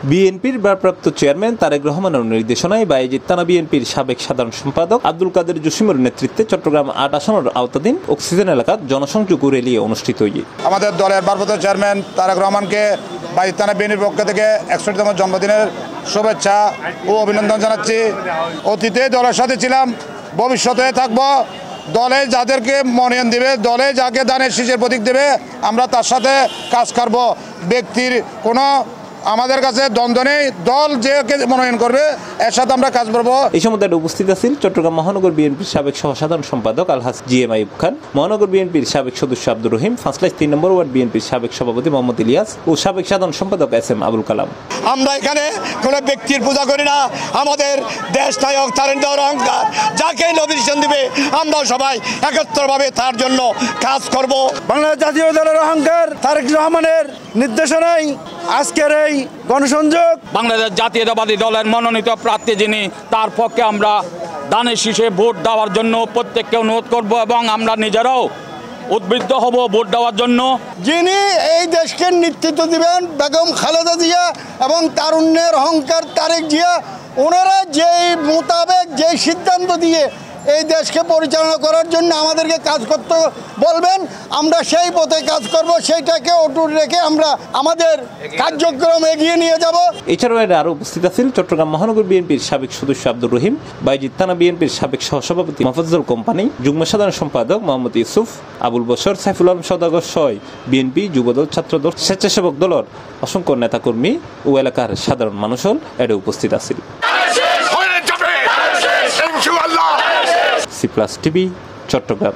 বিএনপির ভারপ্রাপ্ত চেয়ারম্যান তারেক রহমানের নির্দেশনায় বায়েজিদ থানা বিএনপির সাবেক সাধারণ সম্পাদক আব্দুল কাদের জসিমের নেতৃত্বে চট্টগ্রাম ৮ আসনের আওতাধীন অক্সিজেন এলাকার জনসংযোগ র্যালি অনুষ্ঠিত হয়েছে। আমাদের দলের ভারপ্রাপ্ত চেয়ারম্যান তারেক রহমানকে বায়েজিদ থানা বিএনপির পক্ষ থেকে ৬১তম জন্মদিনের শুভেচ্ছা ও অভিনন্দন জানাচ্ছি। অতীতে দলের সাথে ছিলাম, ভবিষ্যতে থাকব। দলে যাদেরকে মনোনয়ন দেবে, দলে যাকে দানের শীষের প্রতীক দেবে, আমরা তার সাথে কাজ করব। ব্যক্তির কোনো আমাদের কাছে দ্বন্দ্ব নেই, দল যে মনোনয়ন করবে এর সাথে আমরা কাজ করব। এই সময় উপস্থিত আছেন চট্টগ্রাম মহানগর বিএনপির সাবেক সহসাধারণ সম্পাদক আলহাজ জিএম আইয়ুব খান, মহানগর বিএনপির সাবেক সদস্য আব্দুর রহিম, 5 নম্বর ওয়ার্ড বিএনপির সাবেক সভাপতি মোহাম্মদ ইলিয়াস ও সাবেক সাধারণ সম্পাদক SM আবুল কালাম। আমরা এখানে কোনো ব্যক্তির পূজা করি না, আমাদের দেশ নায়ক তারেক অহংকার যাকে নমিনেশন দিবে আমরা সবাই একত্রভাবে তার জন্য কাজ করব। বাংলাদেশ জাতীয় দলের অহংকার তারেক রহমানের নির্দেশনায় আজকের এই গণসংযোগ। বাংলাদেশ জাতীয়তাবাদী দলের মনোনীত প্রার্থী যিনি, তার পক্ষে আমরা দানের শীষে ভোট দেওয়ার জন্য প্রত্যেককে অনুরোধ করব এবং আমরা নিজেরাও উদ্বুদ্ধ হব ভোট দেওয়ার জন্য। যিনি এই দেশকে নেতৃত্ব দিবেন বেগম খালেদা জিয়া এবং তারুণ্যের অহংকার তারেক জিয়া, ওনারা যেই মোতাবেক যেই সিদ্ধান্ত দিয়ে এই দেশকে পরিচালনা করার জন্য আমাদেরকে কাজ করতে বলবেন, আমরা সেই পথে কাজ করব, সেইটাকে অটুট রেখে আমরা আমাদের কার্যক্রম এগিয়ে নিয়ে যাব। এছাড়াও আরও উপস্থিত আছেন চট্টগ্রাম মহানগর বিএনপির সাবেক সদস্য আব্দুর রহিম, বায়েজিদ থানা বিএনপির সাবেক সহসভাপতি মোফাজ্জল কোম্পানি, যুগ্ম সাধারণ সম্পাদক মোহাম্মদ ইউসুফ, আবুল বশর, সাইফুল আলম সওদাগর সয়, বিএনপি, যুবদল, ছাত্রদল, স্বেচ্ছাসেবক দলের অসংখ্য নেতাকর্মী ও এলাকার সাধারণ মানুষও এতে উপস্থিত আছেন। ইনশাআল্লাহ। C+ TV, Chittagong.